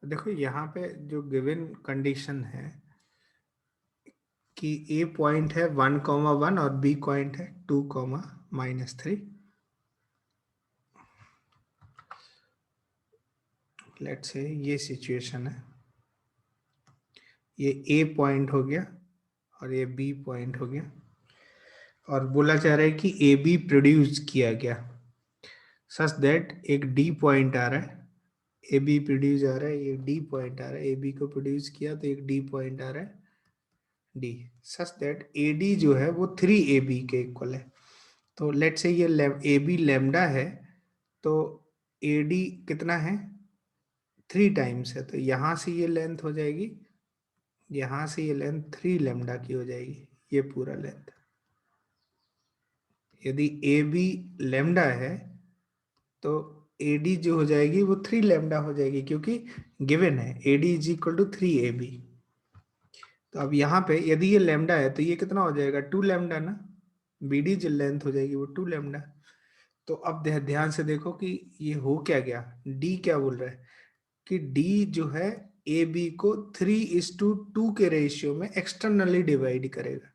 देखो यहाँ पे जो गिवन कंडीशन है कि ए पॉइंट है 1,1 और बी पॉइंट है 2,-3। लेट्स से ये सिचुएशन है, ये ए पॉइंट हो गया और ये बी पॉइंट हो गया, और बोला जा रहा है कि ए बी प्रोड्यूस किया गया सच दैट एक डी पॉइंट आ रहा है, ए बी प्रोड्यूस आ रहा है, ये डी पॉइंट आ रहा है, ए बी को प्रोड्यूस किया तो एक डी पॉइंट आ रहा है D, such that A D जो है वो 3AB के इक्वल है। तो लेट से ये ए बी लेमडा है, तो ए डी कितना है 3 टाइम्स है, तो यहाँ से ये लेंथ हो जाएगी, यहाँ से ये लेंथ 3 लेमडा की हो जाएगी, ये पूरा लेंथ। यदि ए बी लेमडा है तो ए डी जो हो जाएगी वो 3 लेमडा हो जाएगी, क्योंकि गिवन है A D is equal to 3AB। तो अब यहाँ पे यदि ये लेमडा है तो ये कितना हो जाएगा 2 लेमडा ना, बी डी जो लेंथ हो जाएगी वो 2 लेमडा। तो अब ध्यान से देखो कि ये हो क्या गया, डी क्या बोल रहा है कि डी जो है ए बी को 3:2 के रेशियो में एक्सटर्नली डिवाइड करेगा।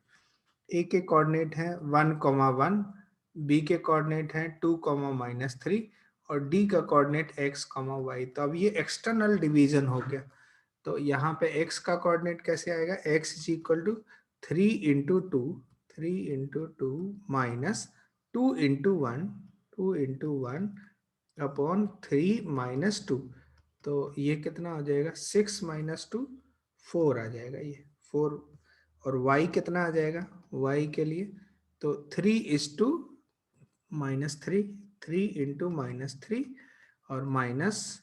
ए के कोऑर्डिनेट है 1,1, बी के कोऑर्डिनेट है 2,-3 और डी का कोऑर्डिनेट x,y। तो अब ये एक्सटर्नल डिवीजन हो गया, तो यहाँ पे x का कोऑर्डिनेट कैसे आएगा, x is equal to 3 × 2, 3 × 2 minus 2 × 1, 2 × 1 upon 3 - 2। तो ये कितना हो जाएगा 6 - 2 4 आ जाएगा, ये 4। और y कितना आ जाएगा y के लिए, तो 3:-3, 3 × और माइनस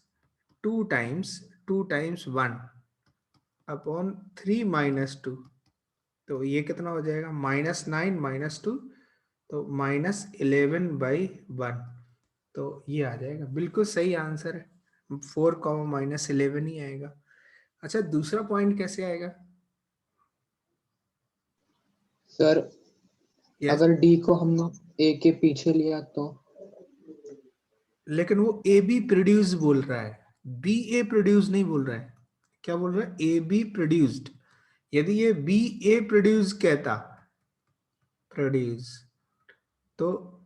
2 टाइम्स 1 अपॉन 3 - 2। तो ये कितना हो जाएगा -9 - 2, तो -11/1। तो ये आ जाएगा, बिल्कुल सही आंसर है, 4, -11 ही आएगा। अच्छा दूसरा पॉइंट कैसे आएगा सर यस? अगर डी को हम ए के पीछे लिया तो? लेकिन वो ए बी प्रोड्यूस बोल रहा है, बी ए प्रोड्यूस नहीं बोल रहा है। क्या बोल रहा है, ए बी प्रोड्यूस्ड। यदि ये बी ए प्रोड्यूस कहता, प्रोड्यूस, तो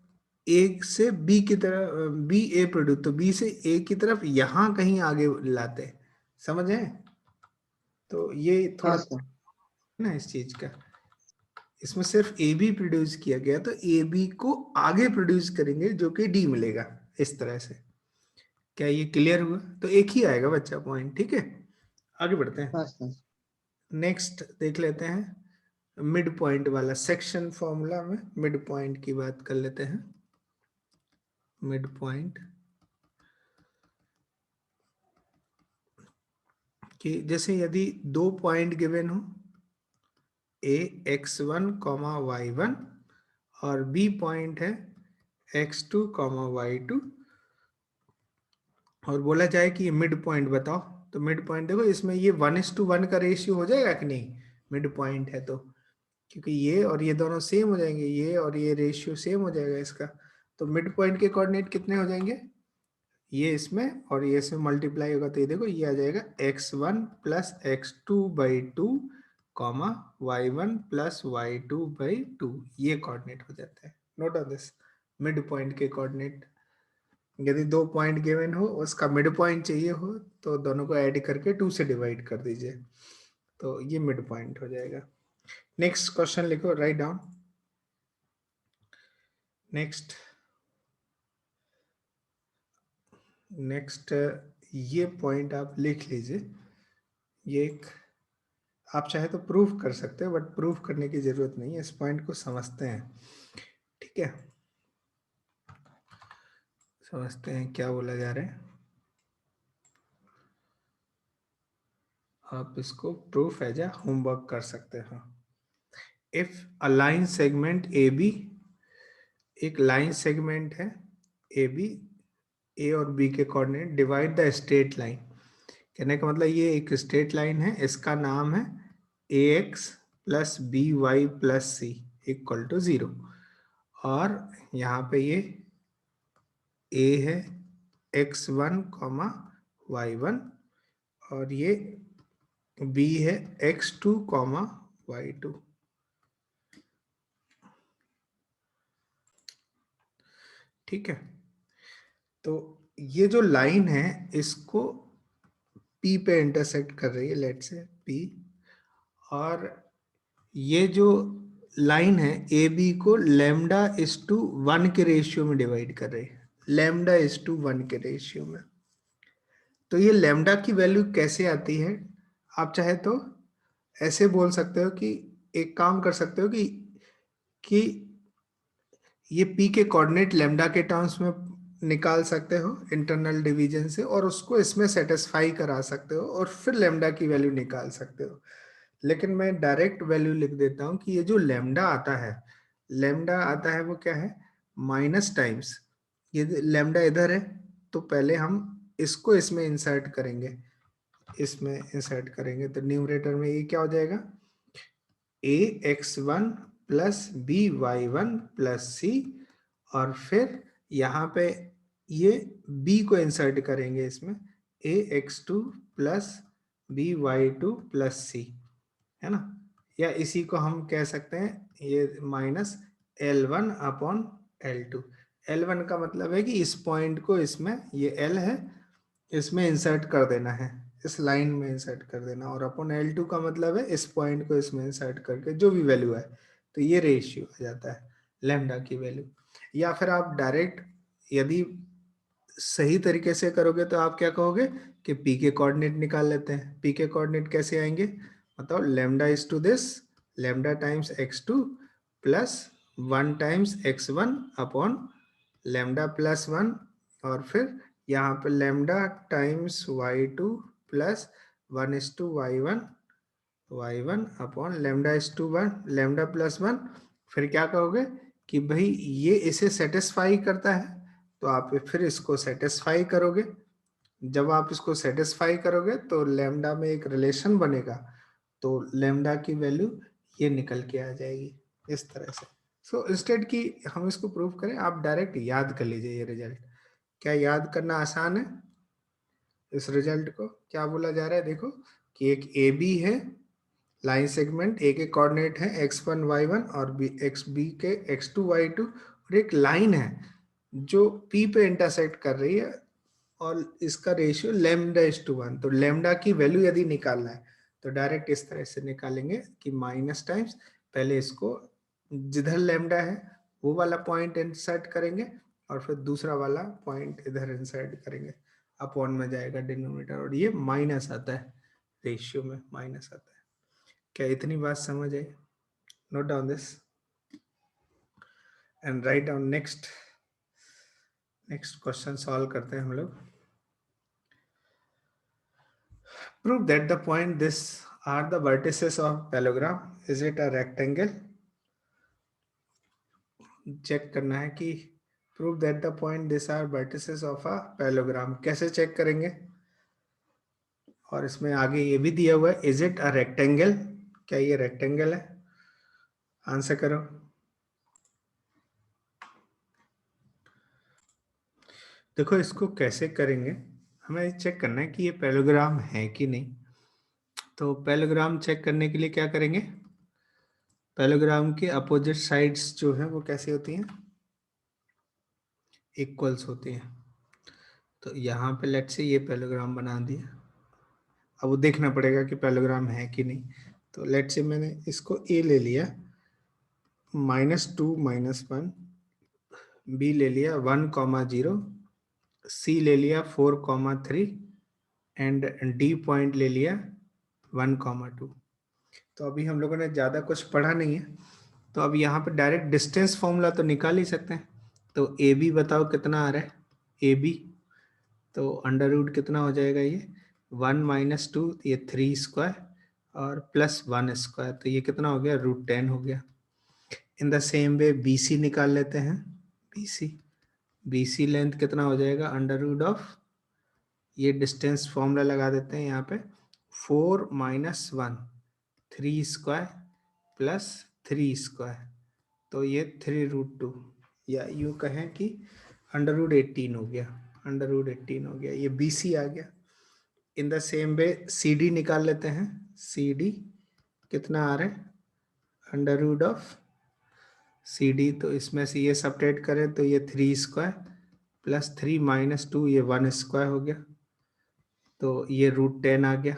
ए से बी की तरफ, बी ए प्रोड्यूस, तो बी से ए की तरफ यहां कहीं आगे लाते, समझ है? तो ये हाँ थोड़ा सर। ना इस चीज का, इसमें सिर्फ ए बी प्रोड्यूस किया गया, तो ए बी को आगे प्रोड्यूस करेंगे जो कि डी मिलेगा इस तरह से। क्या ये क्लियर हुआ? तो एक ही आएगा बच्चा पॉइंट, ठीक है। आगे बढ़ते हैं, हाँ सर। नेक्स्ट देख लेते हैं मिड पॉइंट वाला सेक्शन फॉर्मूला में मिड पॉइंट की बात कर लेते हैं। मिड पॉइंट कि जैसे यदि 2 पॉइंट गिवन हो, ए x1, y1 और बी पॉइंट है x2, y2, और बोला जाए कि ये मिड पॉइंट बताओ, तो मिड पॉइंट देखो इसमें ये 1:1 का रेशियो हो जाएगा कि नहीं, मिड पॉइंट है तो, क्योंकि ये और ये दोनों सेम हो जाएंगे, ये और ये रेशियो सेम हो जाएगा इसका। तो मिड पॉइंट के कोऑर्डिनेट कितने हो जाएंगे, ये इसमें और ये इसमें मल्टीप्लाई होगा, तो ये देखो ये आ जाएगा x1 + x2/2 y1 + y2/2, ये कोऑर्डिनेट हो जाता है। Note on this, mid point के कोऑर्डिनेट। यदि 2 पॉइंट गिवन हो उसका मिड पॉइंट चाहिए हो तो दोनों को ऐड करके 2 से डिवाइड कर दीजिए, तो ये मिड पॉइंट हो जाएगा। नेक्स्ट क्वेश्चन लिखो, राइट डाउन। नेक्स्ट ये पॉइंट आप लिख लीजिए, ये एक आप चाहे तो प्रूफ कर सकते हैं, बट प्रूफ करने की जरूरत नहीं है, इस पॉइंट को समझते हैं, ठीक है। समझते हैं क्या बोला जा रहा है, आप इसको प्रूफ एज अ होमवर्क कर सकते हैं। If a line segment A B, एक लाइन सेगमेंट है ए बी, ए और बी के coordinate divide the straight line, कहने का मतलब ये एक स्ट्रेट लाइन है, इसका नाम है ax + by + c = 0, और यहाँ पे ये a है x1, y1, और ये b है x2, y2। ठीक है, तो ये जो लाइन है इसको P पे इंटरसेक्ट कर रही है, लेट से P, और ये जो लाइन है ए बी को लैम्डा इज टू 1 के रेशियो में डिवाइड कर रही है, लैम्डा इज टू 1 के रेशियो में। तो ये लैम्डा की वैल्यू कैसे आती है, आप चाहे तो ऐसे बोल सकते हो कि एक काम कर सकते हो कि ये पी के कोऑर्डिनेट लैम्डा के टर्म्स में निकाल सकते हो इंटरनल डिवीजन से, और उसको इसमें सेटिस्फाई करा सकते हो और फिर लैम्डा की वैल्यू निकाल सकते हो। लेकिन मैं डायरेक्ट वैल्यू लिख देता हूं कि ये जो लैम्डा आता है, लैम्डा आता है वो क्या है, माइनस टाइम्स, ये लैम्डा इधर है तो पहले हम इसको इसमें इंसर्ट करेंगे, इसमें इंसर्ट करेंगे तो न्यूमरेटर में ये क्या हो जाएगा, A X one plus B Y one plus C, और फिर यहाँ पे ये b को इंसर्ट करेंगे इसमें, A X two plus B Y two plus C, है ना। या इसी को हम कह सकते हैं ये minus L1 upon L2। L1 का मतलब है कि इस पॉइंट को इसमें, ये L है, इसमें इंसर्ट कर देना है, इस लाइन में इंसर्ट कर देना, और अपॉन L2 का मतलब है इस पॉइंट को इसमें इंसर्ट करके जो भी वैल्यू है, तो ये रेशियो आ जाता है लैम्डा की वैल्यू। या फिर आप डायरेक्ट यदि सही तरीके से करोगे तो आप क्या कहोगे कि पी के कोऑर्डिनेट निकाल लेते हैं। पी के कोऑर्डिनेट कैसे आएंगे, मतलब lambda is to this, lambda times x2 plus 1 times x1 upon lambda plus 1, और फिर यहाँ पे lambda times y2 plus 1 is to y1 upon lambda is to 1, lambda plus 1। फिर क्या कहोगे कि भाई ये इसे सेटिस्फाई करता है, तो आप फिर इसको सेटिस्फाई करोगे। जब आप इसको सेटिस्फाई करोगे तो लैम्डा में एक रिलेशन बनेगा, तो लैम्डा की वैल्यू ये निकल के आ जाएगी इस तरह से। सो इंस्टेड कि हम इसको प्रूव करें, आप डायरेक्ट याद कर लीजिए ये रिजल्ट। क्या याद करना आसान है, इस रिजल्ट को क्या बोला जा रहा है, देखो कि एक ए बी है लाइन सेगमेंट, ए के कोऑर्डिनेट है x1 y1 और बी एक्स बी के x2 y2, और एक लाइन है जो P पे इंटरसेक्ट कर रही है और इसका रेशियो लैम्डा इज टू 1। तो लैम्डा की वैल्यू यदि निकालना है तो डायरेक्ट इस तरह से निकालेंगे कि माइनस टाइम्स, पहले इसको जिधर लैम्डा है वो वाला पॉइंट इंसर्ट करेंगे और फिर दूसरा वाला पॉइंट इधर इंसर्ट करेंगे, अपॉन में जाएगा डिनोमिनेटर, और ये माइनस आता है, रेशियो में माइनस आता है। क्या इतनी बात समझ आई, note down this and write down next question solve करते हैं हम लोग। Prove that the point this are the vertices of parallelogram. Is it a rectangle? Check करना है कि prove that the point this are vertices of a parallelogram. कैसे check करेंगे, और इसमें आगे ये भी दिया हुआ है, is it a rectangle? क्या ये रेक्टेंगल है, आंसर करो। देखो इसको कैसे करेंगे, हमें चेक करना है कि ये पैरेललोग्राम है कि नहीं। तो पैरेललोग्राम चेक करने के लिए क्या करेंगे, पैरेललोग्राम के अपोजिट साइड्स जो है वो कैसे होती हैं, इक्वल्स होती हैं। तो यहाँ पे लेट से ये पैरेललोग्राम बना दिया, अब वो देखना पड़ेगा कि पैरेललोग्राम है कि नहीं। तो लेट से मैंने इसको ए ले लिया, -2 -1, बी ले लिया 1,0, सी ले लिया 4,3 एंड डी पॉइंट ले लिया 1,2। तो अभी हम लोगों ने ज़्यादा कुछ पढ़ा नहीं है, तो अब यहाँ पे डायरेक्ट डिस्टेंस फॉर्मूला तो निकाल ही सकते हैं। तो ए बी बताओ कितना आ रहा है, ए बी तो अंडर रूट कितना हो जाएगा, ये 1 - 2, ये 3 स्क्वायर और प्लस 1 स्क्वायर, तो ये कितना हो गया, √10 हो गया। In the same way B C निकाल लेते हैं, बी सी लेंथ कितना हो जाएगा, अंडर रूट ऑफ, ये डिस्टेंस फॉर्मूला लगा देते हैं यहाँ पे, 4 - 1, 3 स्क्वायर प्लस 3 स्क्वायर, तो ये 3√2, या यूँ कहें कि अंडर रूट 18 हो गया, अंडर रूट 18 हो गया, ये बी सी आ गया। In the same way C D निकाल लेते हैं। सी डी कितना आ रहा है, under root of C D, तो इसमें से ये सब्ट्रैक्ट करें तो ये 3² प्लस 3 माइनस 2 ये 1² हो गया, तो ये √10 आ गया।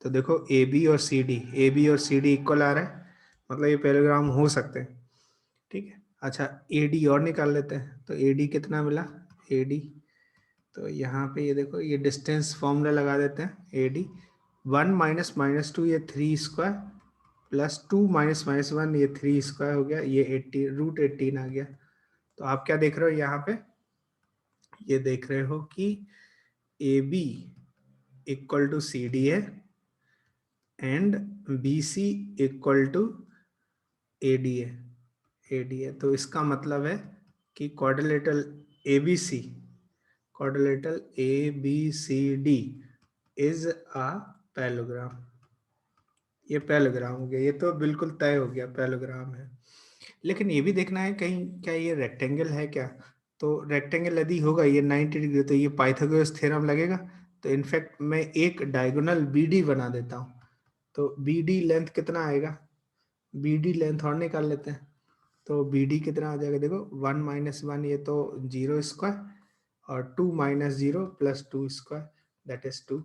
तो देखो ए बी और सी डी इक्वल आ रहा है, मतलब ये पैरेग्राम हो सकते हैं, ठीक है। अच्छा ए डी और निकाल लेते हैं, तो ए डी कितना मिला, ए डी, तो यहाँ पे ये देखो ये डिस्टेंस फॉर्मूला लगा देते हैं। ए डी 1 माइनस माइनस 2 ये 3² प्लस 2 माइनस माइनस 1 ये 3² हो गया, ये 80 √18 आ गया। तो आप क्या देख रहे हो यहाँ पे, ये देख रहे हो कि A B equal to C D है and B C equal to A D है, ए डी है। तो इसका मतलब है कि quadrilateral A B C, quadrilateral A B C D is a parallelogram. ये पैरेललोग्राम हो गया, ये तो बिल्कुल तय हो गया पैरेललोग्राम है। लेकिन ये भी देखना है कहीं क्या ये रेक्टेंगल है क्या, तो रेक्टेंगल यदि होगा ये 90 डिग्री, तो ये पाइथागोरस थ्योरम लगेगा। तो इनफैक्ट मैं एक डायगोनल बी डी बना देता हूँ, तो बी डी लेंथ कितना आएगा, बी डी लेंथ और निकाल लेते हैं। तो बी डी कितना आ जाएगा, देखो 1 माइनस 1 ये तो 0² और 2 माइनस 0 प्लस 2² दैट इज 2।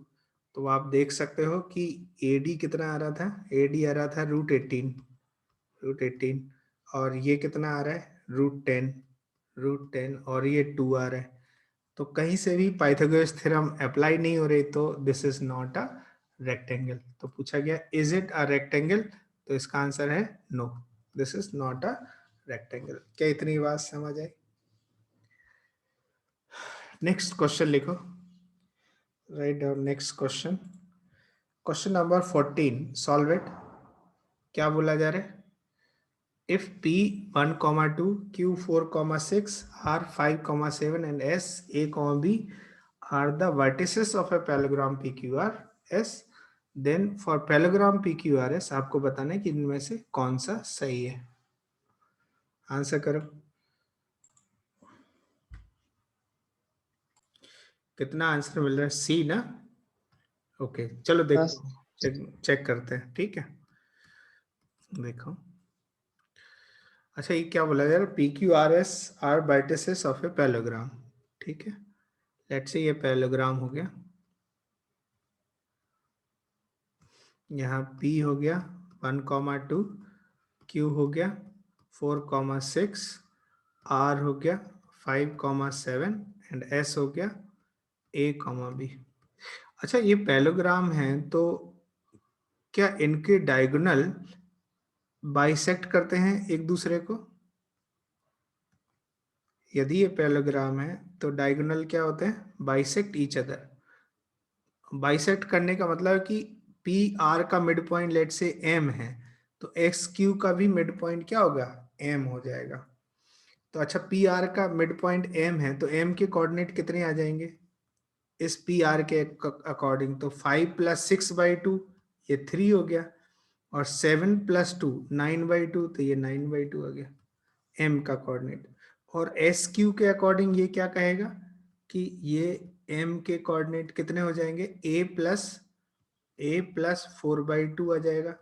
तो आप देख सकते हो कि ए डी कितना आ रहा था, ए डी आ रहा था √18 और ये कितना आ रहा है √10 और ये 2 आ रहा है। तो कहीं से भी पाइथागोरस थ्योरम अप्लाई नहीं हो रही, तो this is not a rectangle. तो पूछा गया इज इट अ रेक्टेंगल, तो इसका आंसर है no, this is not a rectangle. क्या इतनी बात समझ आई? नेक्स्ट क्वेश्चन लिखो, write down next question, question number 14, solve it. क्या बोला जा रहा है, if P1, 2, Q4, 6, R5, 7 and S, A, B are the vertices of a parallelogram PQRS, then for parallelogram PQRS आपको बताना है कि इनमें से कौन सा सही है। आंसर करो, कितना आंसर मिल रहा है, सी ना, ओके चलो देखते हैं, चेक करते हैं, ठीक है। देखो अच्छा ये क्या बोला यार, PQRS are vertices of a parallelogram, ठीक है। लेट्स से ये पैरेललोग्राम हो गया, यहाँ P हो गया 1, 2, Q हो गया 4, 6, R हो गया 5, 7 एंड S हो गया A, B। अच्छा ये पैरेललोग्राम है, तो क्या इनके डायगोनल बाइसेक्ट करते हैं एक दूसरे को? यदि ये पैरेललोग्राम है तो डायगोनल क्या होते हैं, बाइसेक्ट ईच अदर। बाइसेक्ट करने का मतलब है कि पी आर का मिड पॉइंट लेट से एम है, तो एक्स क्यू का भी मिड पॉइंट क्या होगा, एम हो जाएगा। तो अच्छा पी आर का मिड पॉइंट एम है, तो एम के कोऑर्डिनेट कितने आ जाएंगे इस पी आर के अकॉर्डिंग, तो 5 + 6/2 ये 3 हो गया, और 7 + 2 9/2, तो ये 9/2 आ गया एम का कोऑर्डिनेट। और एस क्यू के अकॉर्डिंग ये क्या कहेगा कि ये एम के कोऑर्डिनेट कितने हो जाएंगे, a + 4/2 आ जाएगा,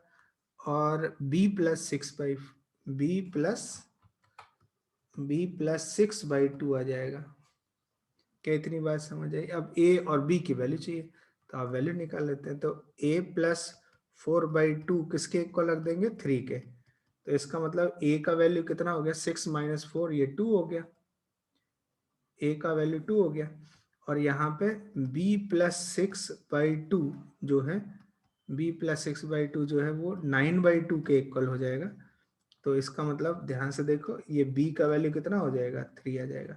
और b + 6/2 आ जाएगा। क्या इतनी बात समझ आई? अब a और b की वैल्यू चाहिए, तो आप वैल्यू निकाल लेते हैं। तो a + 4/2 किसके इक्वल रख देंगे, 3 के। तो इसका मतलब a का वैल्यू कितना हो गया, 6 - 4 ये 2 हो गया, a का वैल्यू 2 हो गया। और यहाँ पे b + 6/2 जो है, b + 6/2 जो है वो 9/2 के इक्वल हो जाएगा। तो इसका मतलब ध्यान से देखो, ये b का वैल्यू कितना हो जाएगा, 3 आ जाएगा।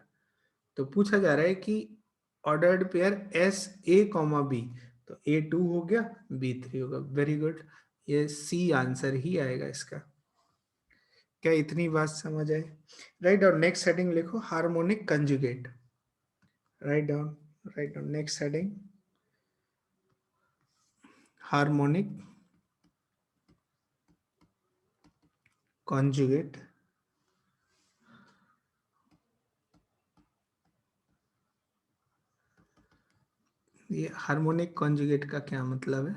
तो पूछा जा रहा है कि ordered pair as a comma B, तो a2 हो गया b3 होगा, वेरी गुड, ये सी आंसर ही आएगा इसका। क्या इतनी बात समझ आए? राइट, और नेक्स्ट हेडिंग लिखो, harmonic conjugate. Right down next heading, harmonic conjugate ये हार्मोनिक कॉन्जुगेट का क्या मतलब है?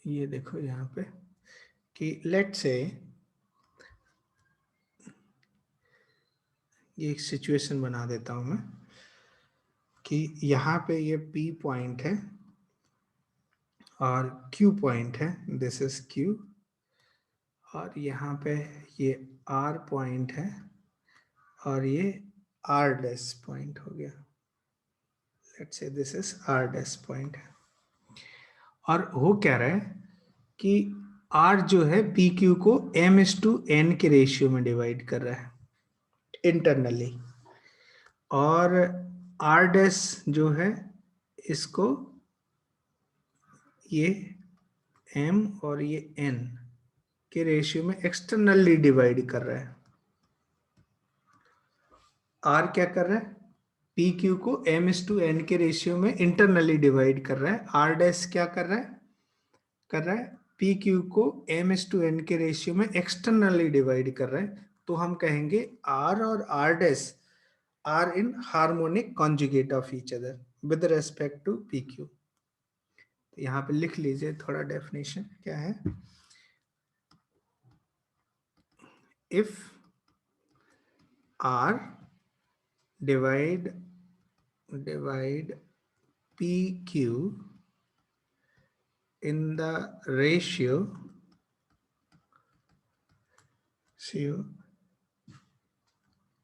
ये देखो यहाँ पे कि लेट से ये एक सिचुएशन बना देता हूं मैं कि यहाँ पे ये P पॉइंट है और Q पॉइंट है, दिस इज Q, और यहाँ पे ये R पॉइंट है और ये R डैश पॉइंट हो गया। Let's say this is R dash point है। और हो क्या रहा है कि R जो है PQ को m/n के रेशियो में डिवाइड कर रहा है इंटरनली, और R डैश जो है इसको ये m और ये n के रेशियो में एक्सटर्नली डिवाइड कर रहा है। R क्या कर रहा है? PQ को m/n के रेशियो में इंटरनली डिवाइड कर रहा है। R डैश क्या कर रहा है? कर रहा है PQ को m/n के रेशियो में एक्सटर्नली डिवाइड कर रहा है। तो हम कहेंगे R और R dash are in harmonic conjugate of each other with respect to PQ। तो यहाँ पे लिख लीजिए थोड़ा डेफिनेशन क्या है। If R divide PQ in the ratio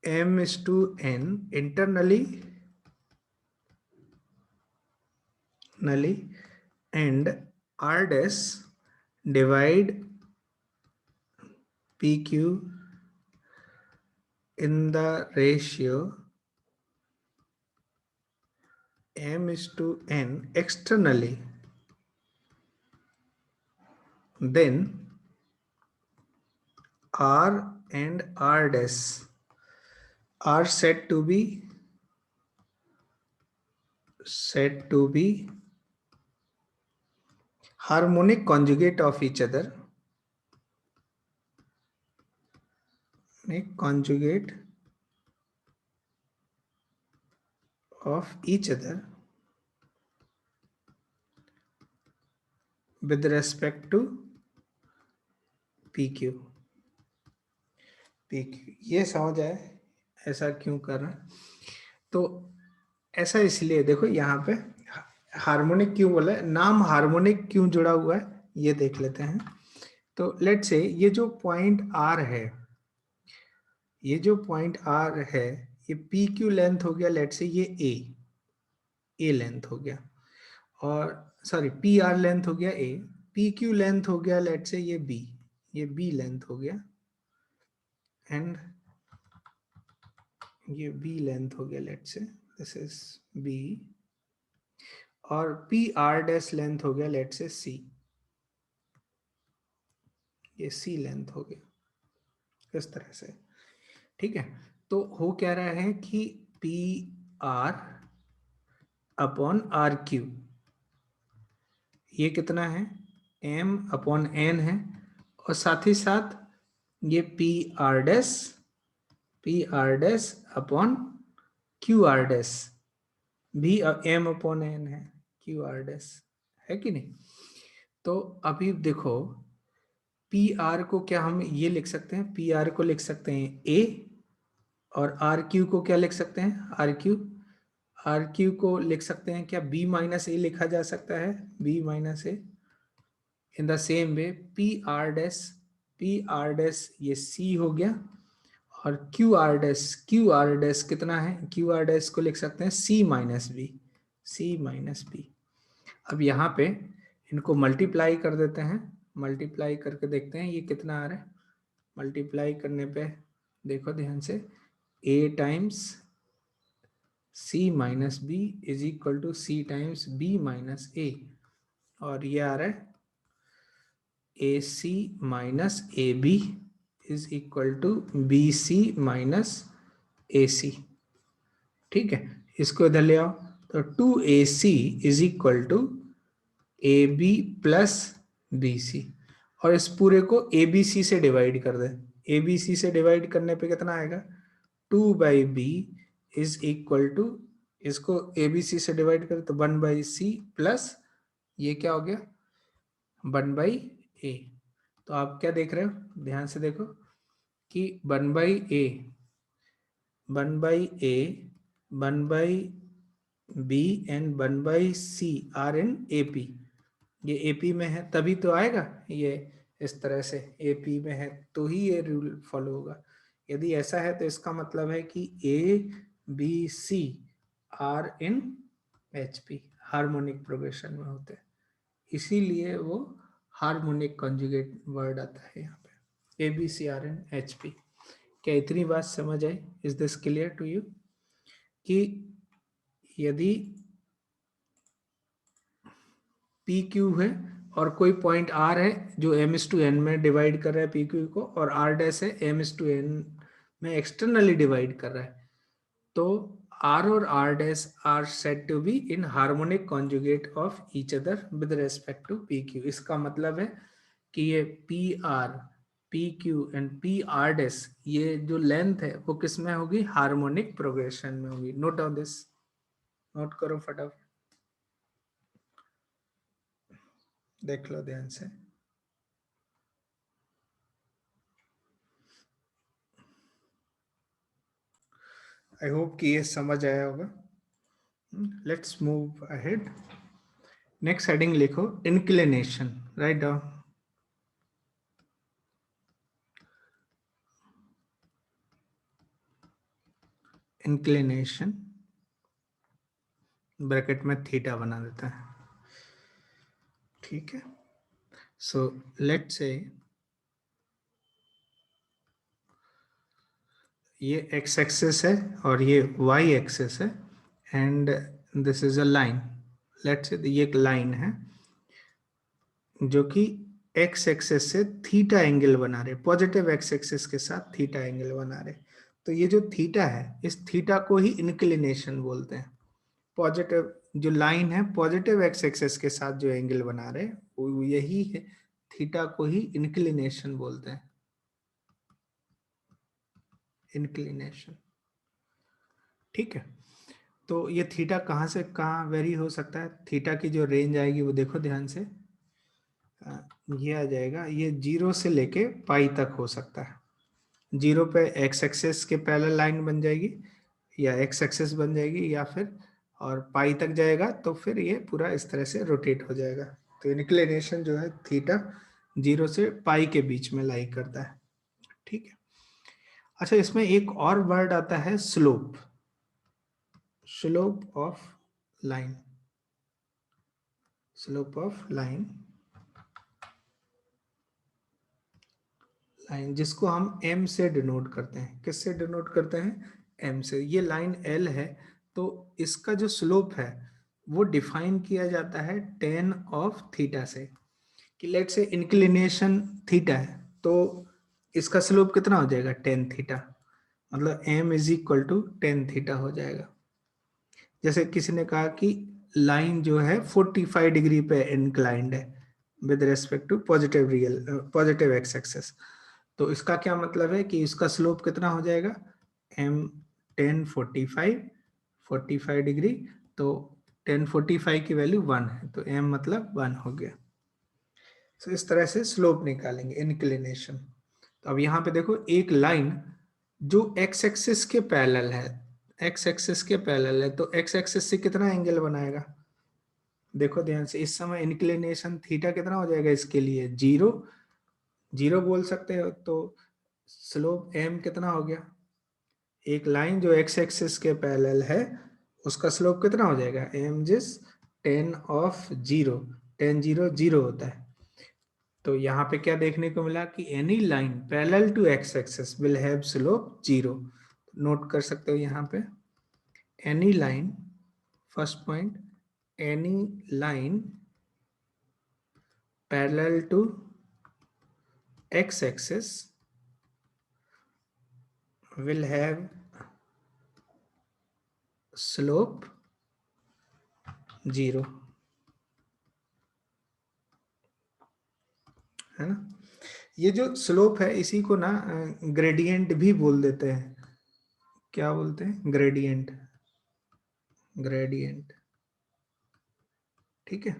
m/n internally and R dash divide PQ in the ratio m/n externally, then R and R dash are said to be harmonic conjugate of each other, conjugate of each other with respect to PQ। ये समझ आए ऐसा क्यों कर रहा है? तो ऐसा इसलिए देखो यहाँ पे हार्मोनिक क्यों बोला है, नाम हार्मोनिक क्यों जुड़ा हुआ है ये देख लेते हैं। तो लेट से ये जो पॉइंट R है, ये जो पॉइंट R है, ये PQ लेंथ हो गया, लेट से ये A लेंथ हो गया, और सॉरी PR लेंथ हो गया A, PQ लेंथ हो गया लेट से ये B लेंथ हो गया, एंड ये B लेंथ हो गया, लेट से दिस इज B, और PR डैश लेंथ हो गया लेट से C, ये C लेंथ हो गया इस तरह से। ठीक है, तो हो क्या रहा है कि PR अपॉन RQ ये कितना है, m/n है, और साथ ही साथ ये PR dash upon QR dash भी m/n है, QR डैश है कि नहीं। तो अभी देखो PR को क्या हम ये लिख सकते हैं, PR को लिख सकते हैं A, और RQ को क्या लिख सकते हैं, RQ को लिख सकते हैं क्या, B-A लिखा जा सकता है, B-A। In the same way PR dash ये C हो गया, और QR डैश कितना है, QR डैश को लिख सकते हैं C-B। अब यहाँ पे इनको मल्टीप्लाई कर देते हैं, मल्टीप्लाई करके देखते हैं ये कितना आ रहा है। मल्टीप्लाई करने पे देखो ध्यान से, A times C-B is equal to C times B-A, और ये आ रहा है AC minus AB is equal to BC minus AC। ठीक है, इसको इधर ले आओ, तो 2AC is equal to AB plus BC, और इस पूरे को ABC से डिवाइड कर दे, ए बी सी से डिवाइड करने पे कितना आएगा, 2/b इज इक्वल टू, इसको ए बी सी से डिवाइड करें तो 1/c प्लस ये क्या हो गया 1/a। तो आप क्या देख रहे हो, ध्यान से देखो कि 1/a 1/a 1/b and 1/c are in AP। ये AP में है तभी तो आएगा ये इस तरह से, AP में है तो ही ये रूल फॉलो होगा। यदि ऐसा है तो इसका मतलब है कि ABC are in HP, harmonic progression में होते हैं, इसीलिए वो हार्मोनिक कॉन्जुगेट वर्ड आता है यहाँ पे, ABC आर इन HP। क्या इतनी बात समझ आई, is this clear to you, कि यदि पी क्यू है और कोई पॉइंट आर है जो m/n में डिवाइड कर रहा है पी क्यू को, और आर डैश है m/n में एक्सटर्नली डिवाइड कर रहा है, तो आर और R dash are said to be in harmonic conjugate of each other with respect to P Q. इसका मतलब है कि ये P R P Q and P R dash, ये जो लेंथ है वो किस में होगी, हार्मोनिक प्रोग्रेशन में होगी। नोट डाउन दिस, नोट करो फटाफट, देख लो ध्यान से। आई होप कि ये समझ आया होगा। Let's move ahead. Next heading लिखो inclination, write down inclination, bracket में थीटा बना देता है, ठीक है। सो लेट्स से ये एक्स एक्सिस है और ये वाई एक्सिस है and this is a line. Let's say ये एक लाइन है जो कि एक्स एक्सिस से थीटा एंगल बना रहे, पॉजिटिव एक्स एक्सिस के साथ थीटा एंगल बना रहे। तो ये जो थीटा है, इस थीटा को ही इंक्लिनेशन बोलते हैं। पॉजिटिव जो लाइन है पॉजिटिव एक्स एक्सिस के साथ जो एंगल बना रहे वो यही है, थीटा को ही इंक्लिनेशन बोलते हैं, इंक्लिनेशन, ठीक है। तो ये थीटा कहाँ से कहाँ वेरी हो सकता है, थीटा की जो रेंज आएगी वो देखो ध्यान से, ये आ जाएगा, ये 0 से लेके पाई तक हो सकता है। 0 पे एक्स एक्सिस के पैरेलल लाइन बन जाएगी या एक्स एक्सिस बन जाएगी, या फिर और पाई तक जाएगा तो फिर ये पूरा इस तरह से रोटेट हो जाएगा। तो इंक्लिनेशन जो है थीटा 0 से पाई के बीच में लाई करता है, ठीक है। अच्छा, इसमें एक और वर्ड आता है slope, slope of line, slope of line, line जिसको हम m से डिनोट करते हैं, किससे डिनोट करते हैं, m से। ये लाइन l है तो इसका जो स्लोप है वो डिफाइन किया जाता है tan ऑफ थीटा से, कि लेट से इंक्लिनेशन थीटा है तो इसका स्लोप कितना हो जाएगा tan थीटा, मतलब m is equal to tan theta हो जाएगा। जैसे किसी ने कहा कि लाइन जो है 45 डिग्री पे इंक्लाइंड है with respect to positive real positive X axis, तो इसका क्या मतलब है कि इसका स्लोप कितना हो जाएगा m tan 45 डिग्री, तो tan 45 की वैल्यू 1 है तो m मतलब 1 हो गया। तो इस तरह से स्लोप निकालेंगे इंक्लिनेशन। तो अब यहाँ पे देखो एक लाइन जो एक्स एक्सिस के पैरेलल है, एक्स एक्सिस के पैरेलल है तो एक्स एक्सिस से कितना एंगल बनाएगा, देखो ध्यान से, इस समय इंक्लिनेशन थीटा कितना हो जाएगा इसके लिए 0, 0 बोल सकते हो, तो स्लोप m कितना हो गया, एक लाइन जो एक्स एक्सिस के पैरेलल है उसका स्लोप कितना हो जाएगा m जिस tan ऑफ 0, tan 0 0 होता है। तो यहाँ पे क्या देखने को मिला कि any line parallel to X axis will have slope 0। Note कर सकते हो यहाँ पे, any line, first point, any line parallel to X axis will have slope 0, है ना। ये जो स्लोप है इसी को ना ग्रेडियंट भी बोल देते हैं। क्या बोलते हैं? ग्रेडियंट, ग्रेडियंट, ठीक है,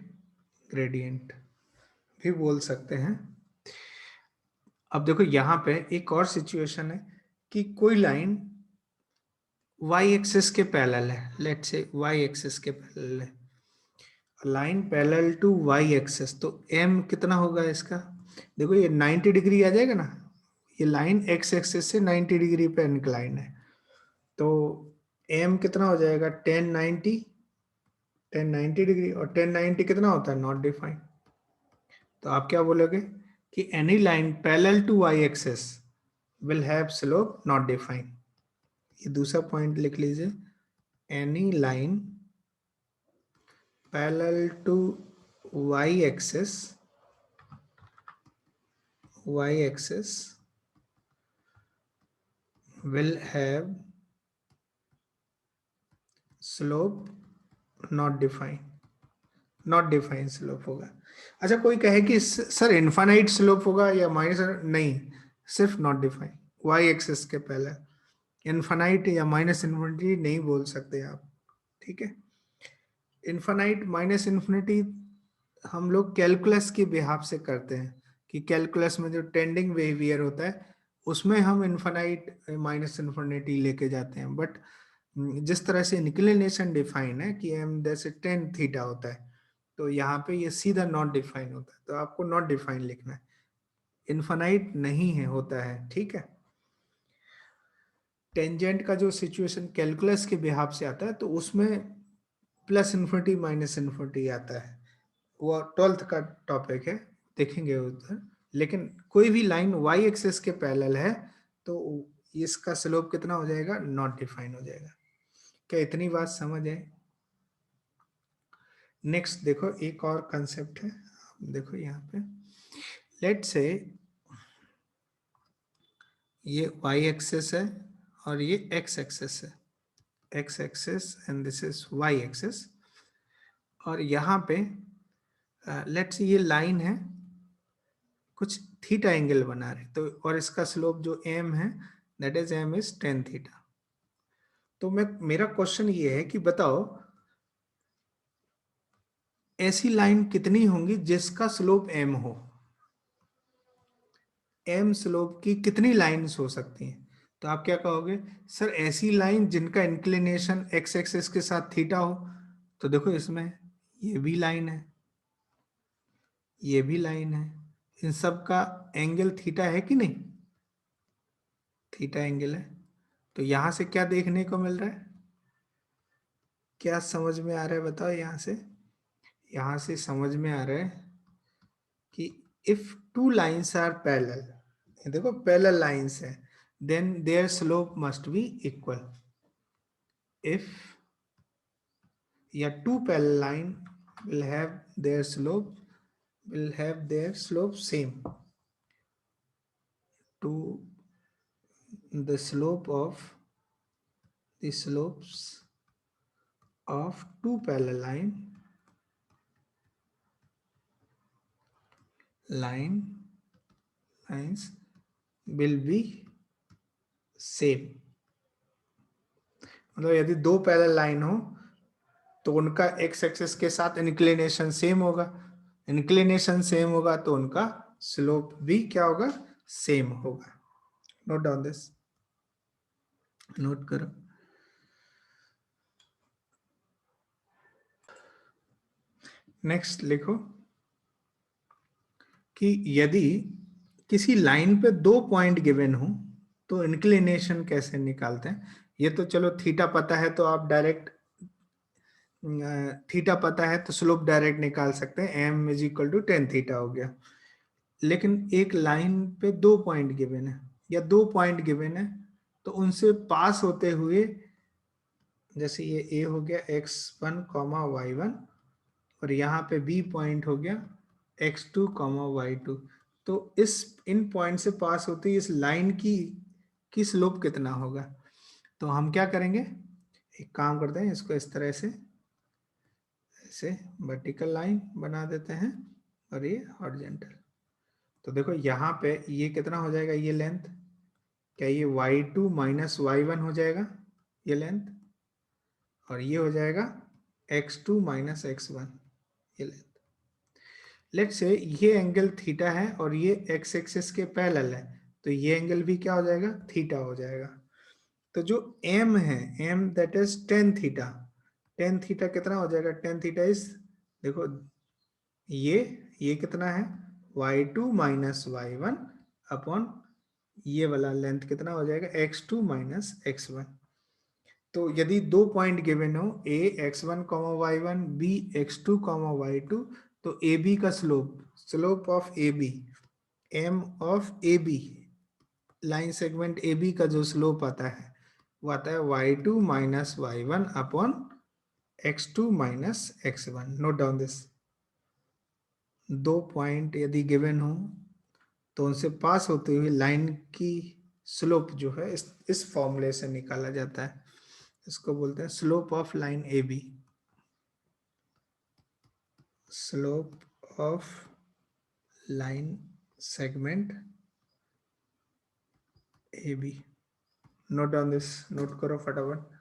ग्रेडियंट भी बोल सकते हैं। अब देखो यहाँ पे एक और सिचुएशन है कि कोई लाइन y एक्सिस के पैरेलल है, लेट्स से y एक्सिस के पैरेलल है, line parallel to y axis, तो m कितना होगा इसका? देखो ये 90 डिग्री आ जाएगा ना, ये लाइन x एक्सिस से 90 डिग्री पे इंक्लाइन है, तो m कितना हो जाएगा? 1090, 1090 डिग्री, और 1090 कितना होता है? Not defined. तो आप क्या बोलोगे कि any line parallel to y axis will have slope not defined. ये दूसरा पॉइंट लिख लीजिए, any line parallel to y-axis will have slope not defined, not defined slope होगा। अच्छा, कोई कहे कि सर इनफाइनाइट स्लोप होगा या माइनस, नहीं, सिर्फ नॉट डिफाइंड, वाई एक्सिस के पहले। इनफाइनाइट या माइनस इन्फिनिटी नहीं बोल सकते आप, ठीक है। इनफाइनाइट माइनस इन्फिनिटी हम लोग कैलकुलस के बिहाफ से करते हैं, कि कैलकुलस में जो टेंडिंग बिहेवियर होता है उसमें हम इनफाइनाइट माइनस इन्फिनिटी लेके जाते हैं, बट जिस तरह से इंक्लिनेशन डिफाइन है कि एम जैसे टेन थीटा होता है, तो यहाँ पे ये सीधा नॉट डिफाइन होता है, तो आपको नॉट डिफाइन लिखना है, इनफाइनाइट नहीं है, होता है, ठीक है। टेंजेंट का जो सिचुएशन कैलकुलस के बिहाफ से आता है तो उसमें प्लस इन्फिनिटी माइनस इन्फिनिटी आता है, वो 12th का टॉपिक है, देखेंगे उधर। लेकिन कोई भी लाइन y एक्सिस के पैरेलल है तो इसका स्लोप कितना हो जाएगा? नॉट डिफाइन हो जाएगा। क्या इतनी बात समझ है? नेक्स्ट देखो, एक और कंसेप्ट है, देखो यहाँ पे, लेट से ये y एक्सिस है और ये x एक्सिस है, x axis and this is y axis, और यहाँ पे लेट से ये लाइन है, कुछ थीटा एंगल बना रहे, तो और इसका स्लोप जो m है, that is m is 10 theta. तो मेरा क्वेश्चन ये है कि बताओ ऐसी लाइन कितनी होंगी जिसका स्लोप m हो? m स्लोप की कितनी लाइंस हो सकती हैं? तो आप क्या कहोगे? सर ऐसी लाइन जिनका इंक्लिनेशन x एक्सिस के साथ थीटा हो, तो देखो इसमें ये भी लाइन है, ये भी लाइन है, इन सब का एंगल थीटा है कि नहीं? थीटा एंगल है, तो यहां से क्या देखने को मिल रहा है? क्या समझ में आ रहा है बताओ? यहां से समझ में आ रहा है कि if two lines are parallel, देखो पैरेलल लाइंस है, then their slope must be equal. If या two parallel line will have their slope same to the slopes of two parallel lines will be same। मतलब यदि दो parallel line हो तो उनका x axis के साथ इंक्लिनेशन सेम होगा, इंक्लिनेशन सेम होगा तो उनका स्लोप भी क्या होगा? सेम होगा। नोट डाउन दिस, नोट करो। नेक्स्ट लिखो कि यदि किसी लाइन पे दो पॉइंट गिवन हो तो इंक्लिनेशन कैसे निकालते हैं? ये तो चलो थीटा पता है तो आप डायरेक्ट, थीटा पता है तो स्लोप डायरेक्ट निकाल सकते हैं, m is equal to 10 theta हो गया। लेकिन एक लाइन पे दो पॉइंट गिवन है या दो पॉइंट गिवन है, तो उनसे पास होते हुए, जैसे ये a हो गया x1 y1, और यहाँ पे b पॉइंट हो गया x2 y2, तो इस इन पॉइंट से पास होती इस लाइन की स्लोप कितना होगा? तो हम क्या करेंगे, एक काम करते हैं, इसको इस तरह से ऐसे वर्टिकल लाइन बना देते हैं और ये हॉरिजॉन्टल, तो देखो यहाँ पे ये कितना हो जाएगा, ये लेंथ, क्या ये y2 माइनस y1 हो जाएगा ये लेंथ, और ये हो जाएगा x2 माइनस x1 ये लेंथ। लेट्स से ये एंगल थीटा है और ये x एक्सिस के पैरेलल है, तो ये एंगल भी क्या हो जाएगा, थीटा हो जाएगा। तो जो m है, m that is tan theta, tan theta कितना हो जाएगा, टेन थीटा इज, देखो ये कितना है, y2 माइनस y1 अपॉन ये वाला लेंथ कितना हो जाएगा, x2 माइनस x1। तो यदि दो पॉइंट गिवन हो, a x1 y1, b x2 y2, तो ab का slope of ab, m of ab, line segment ab का जो स्लोप आता है वो आता है y2 minus y1 upon x2 minus x1। Note down this. दो पॉइंट यदि गिवन हो तो उनसे पास होते हुए लाइन की स्लोप जो है इस फॉर्मूले से निकाला जाता है, इसको बोलते हैं slope of line A B, slope of line segment A B. Note down this, note करो फटाफट।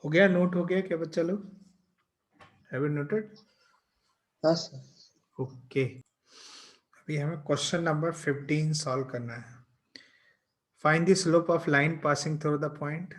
हो गया, नोट हो गया क्या बच्चा लोग, हैव यू नोटेड? हाँ सर। ओके, अभी हमें क्वेश्चन नंबर 15 सॉल्व करना है। Find the slope of line passing through the point